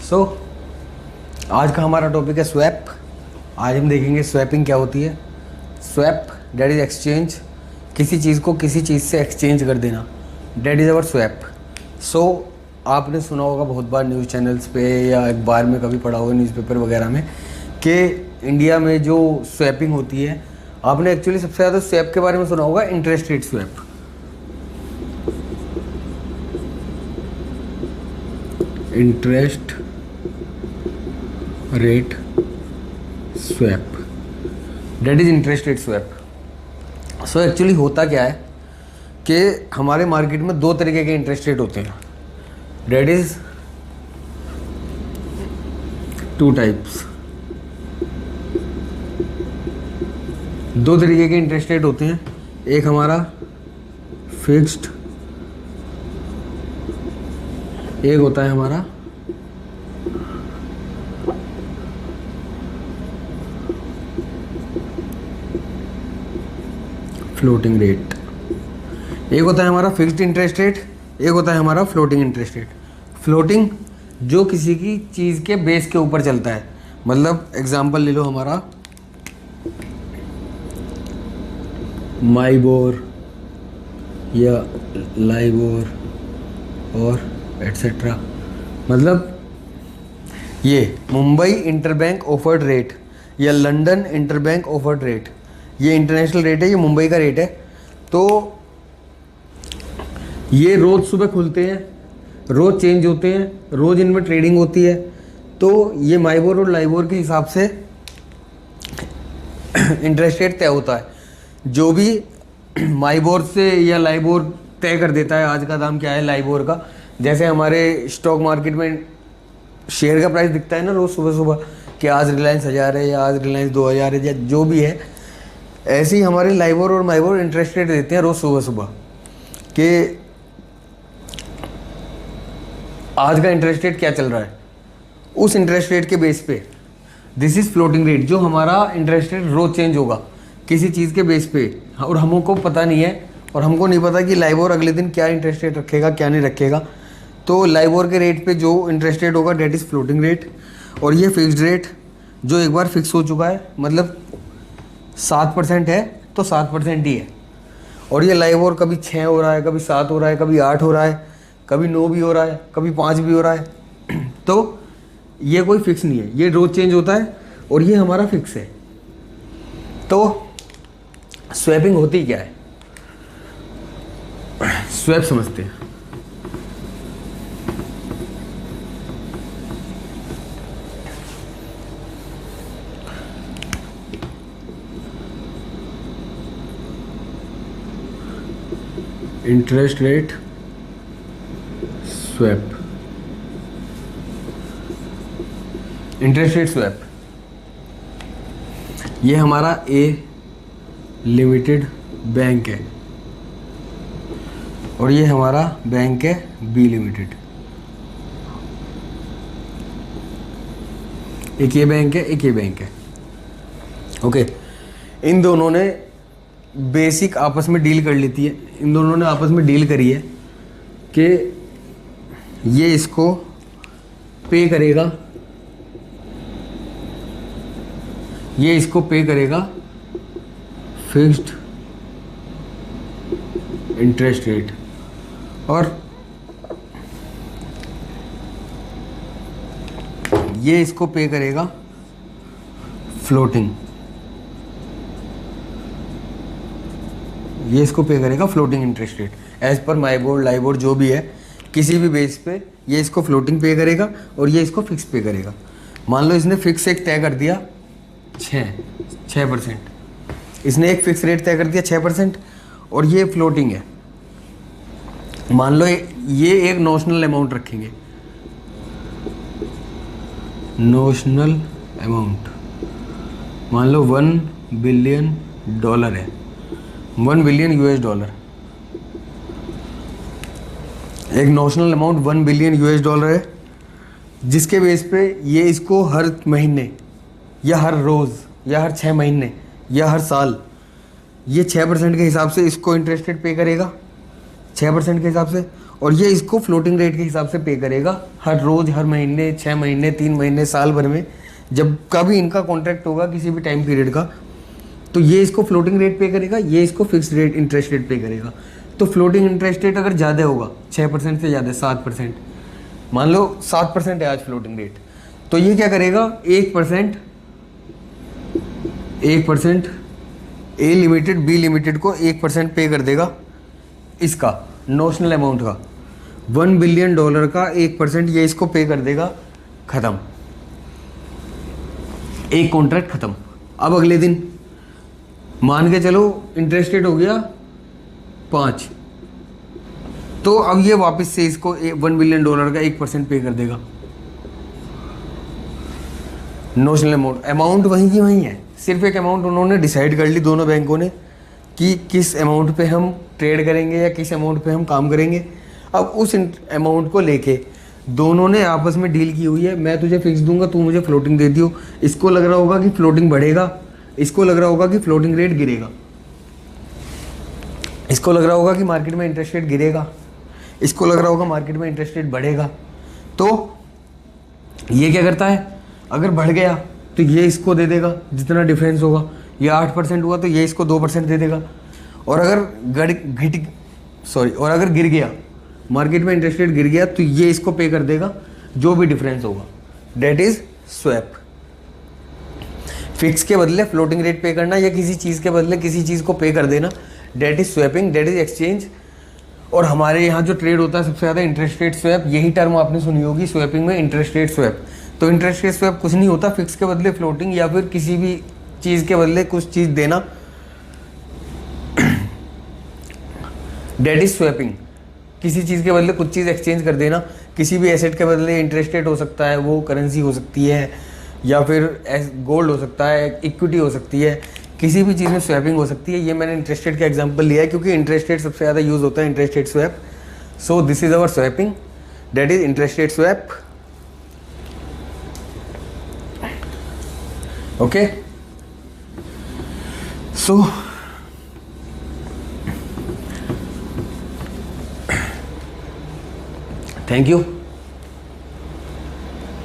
सो आज का हमारा टॉपिक है स्वैप। आज हम देखेंगे स्वैपिंग क्या होती है। स्वैप डेट इज एक्सचेंज, किसी चीज़ को किसी चीज़ से एक्सचेंज कर देना, डेट इज़ अवर स्वैप। सो आपने सुना होगा बहुत बार न्यूज़ चैनल्स पे या अखबार में कभी पढ़ा होगा न्यूज़पेपर वगैरह में कि इंडिया में जो स्वैपिंग होती है, आपने एक्चुअली सबसे ज़्यादा स्वैप के बारे में सुना होगा interest rate swap. Interest rate swap, that is interest rate swap. So actually होता क्या है कि हमारे मार्केट में दो तरीके के इंटरेस्ट रेट होते हैं, डेट इज टू टाइप्स। दो तरीके के इंटरेस्ट रेट होते हैं, एक हमारा फिक्स्ड, एक होता है हमारा फ्लोटिंग रेट। एक होता है हमारा फिक्स्ड इंटरेस्ट रेट, एक होता है हमारा फ्लोटिंग इंटरेस्ट रेट। फ्लोटिंग जो किसी की चीज़ के बेस के ऊपर चलता है, मतलब एग्जांपल ले लो हमारा माइबोर या लाइबोर और एटसेट्रा। मतलब ये मुंबई इंटरबैंक ऑफर्ड रेट या लंदन इंटरबैंक ऑफर्ड रेट, ये इंटरनेशनल रेट है, ये मुंबई का रेट है। तो ये रोज़ सुबह खुलते हैं, रोज़ चेंज होते हैं, रोज़ इनमें ट्रेडिंग होती है। तो ये माइबोर और लाइबोर के हिसाब से इंटरेस्ट रेट तय होता है। जो भी माइबोर से या लाइबोर तय कर देता है आज का दाम क्या है लाइबोर का। जैसे हमारे स्टॉक मार्केट में शेयर का प्राइस दिखता है ना रोज़ सुबह सुबह कि आज रिलायंस 1000 है या आज रिलायंस 2000 है या जो भी है, ऐसे ही हमारे लाइबोर और माइबोर इंटरेस्ट रेट देते हैं रोज़ सुबह सुबह कि आज का इंटरेस्ट रेट क्या चल रहा है। उस इंटरेस्ट रेट के बेस पे दिस इज़ फ्लोटिंग रेट, जो हमारा इंटरेस्ट रेट रोज़ चेंज होगा किसी चीज़ के बेस पे, और हमको पता नहीं है और हमको नहीं पता कि लाइबोर अगले दिन क्या इंटरेस्ट रेट रखेगा क्या नहीं रखेगा। तो लाइबोर के रेट पे जो इंटरेस्ट रेट होगा डेट इज़ फ्लोटिंग रेट। और ये फिक्स्ड रेट जो एक बार फिक्स हो चुका है, मतलब 7% है तो 7% ही है। और ये लाइबोर कभी 6 हो रहा है, कभी 7 हो रहा है, कभी 8 हो रहा है, कभी 9 भी हो रहा है, कभी 5 भी हो रहा है। तो ये कोई फिक्स नहीं है, ये रोज चेंज होता है और ये हमारा फिक्स है। तो स्वैपिंग होती क्या है, स्वैप समझते हैं। Interest rate swap, interest rate swap, ये हमारा ए लिमिटेड बैंक है और ये हमारा बैंक है बी लिमिटेड। एक ये बैंक है, एक ये बैंक है। ओके, इन दोनों ने बेसिक आपस में डील कर लेती है, इन दोनों ने आपस में डील करी है कि ये इसको पे करेगा, ये इसको पे करेगा फिक्स्ड इंटरेस्ट रेट, और ये इसको पे करेगा फ्लोटिंग, ये इसको पे करेगा floating interest rate. As per माइबोर LIBOR जो भी है, किसी भी बेस पे ये इसको फ्लोटिंग पे करेगा और ये इसको फिक्स पे करेगा। मान लो इसने फिक्स एक तय कर दिया 6%, इसने एक फिक्स रेट तय कर दिया 6% और ये फ्लोटिंग है। मान लो ये एक नोशनल अमाउंट रखेंगे, नोशनल अमाउंट मान लो $1 बिलियन है, $1 बिलियन US। एक नोशनल अमाउंट $1 बिलियन US है, जिसके बेस पे ये इसको हर महीने या हर रोज़ या हर 6 महीने या हर साल ये 6% के हिसाब से इसको इंटरेस्ट रेट पे करेगा 6% के हिसाब से, और ये इसको फ्लोटिंग रेट के हिसाब से पे करेगा हर रोज़, हर महीने, 6 महीने, 3 महीने, साल भर में, जब कभी इनका कॉन्ट्रैक्ट होगा किसी भी टाइम पीरियड का, तो ये इसको फ्लोटिंग रेट पे करेगा, ये इसको फिक्स रेट इंटरेस्ट रेट पे करेगा। तो फ्लोटिंग इंटरेस्ट रेट अगर ज़्यादा होगा, 6% से ज़्यादा, 7%, मान लो 7% है आज फ्लोटिंग रेट, तो ये क्या करेगा, 1% ए लिमिटेड बी लिमिटेड को 1% पे कर देगा इसका नोशनल अमाउंट का, $1 बिलियन का 1% ये इसको पे कर देगा, ख़त्म, एक कॉन्ट्रैक्ट ख़त्म। अब अगले दिन मान के चलो इंटरेस्ट रेट हो गया 5, तो अब ये वापस से इसको $1 बिलियन का 1% पे कर देगा। नोशनल अमाउंट वहीं की वहीं है, सिर्फ एक अमाउंट उन्होंने डिसाइड कर ली दोनों बैंकों ने कि किस अमाउंट पे हम ट्रेड करेंगे या किस अमाउंट पे हम काम करेंगे। अब उस अमाउंट को लेके दोनों ने आपस में डील की हुई है, मैं तुझे फिक्स दूंगा, तू मुझे फ्लोटिंग दे दियो। इसको लग रहा होगा कि फ्लोटिंग बढ़ेगा, इसको लग रहा होगा कि फ्लोटिंग रेट गिरेगा, इसको लग रहा होगा कि मार्केट में इंटरेस्ट रेट गिरेगा, इसको लग रहा होगा मार्केट में इंटरेस्ट रेट बढ़ेगा। तो ये क्या करता है, अगर बढ़ गया तो ये इसको दे देगा जितना डिफरेंस होगा, ये 8% हुआ तो ये इसको 2% दे देगा। और अगर और अगर गिर गया, मार्केट में इंटरेस्ट रेट गिर गया, तो ये इसको पे कर देगा जो भी डिफरेंस होगा, डेट इज स्वैप। फिक्स के बदले फ्लोटिंग रेट पे करना या किसी चीज़ के बदले किसी चीज़ को पे कर देना, that is swapping, that is exchange. और हमारे यहाँ जो ट्रेड होता है सबसे ज़्यादा इंटरेस्ट रेट स्वैप, यही टर्म आपने सुनी होगी स्वैपिंग में, इंटरेस्ट रेट स्वैप। तो इंटरेस्ट रेट स्वैप कुछ नहीं होता, फिक्स के बदले फ्लोटिंग या फिर किसी भी चीज़ के बदले कुछ चीज़ देना, डेट इज स्वैपिंग। किसी चीज़ के बदले कुछ चीज़ एक्सचेंज कर देना, किसी भी एसेट के बदले इंटरेस्ट रेट हो सकता है, वो करेंसी हो सकती है या फिर गोल्ड हो सकता है, इक्विटी हो सकती है, किसी भी चीज़ में स्वैपिंग हो सकती है। ये मैंने इंटरेस्ट रेट का एग्जांपल लिया है क्योंकि इंटरेस्ट रेट सबसे ज़्यादा यूज़ होता है, interest rate swap. So this is our swapping, that is interest rate swap. Okay, so thank you.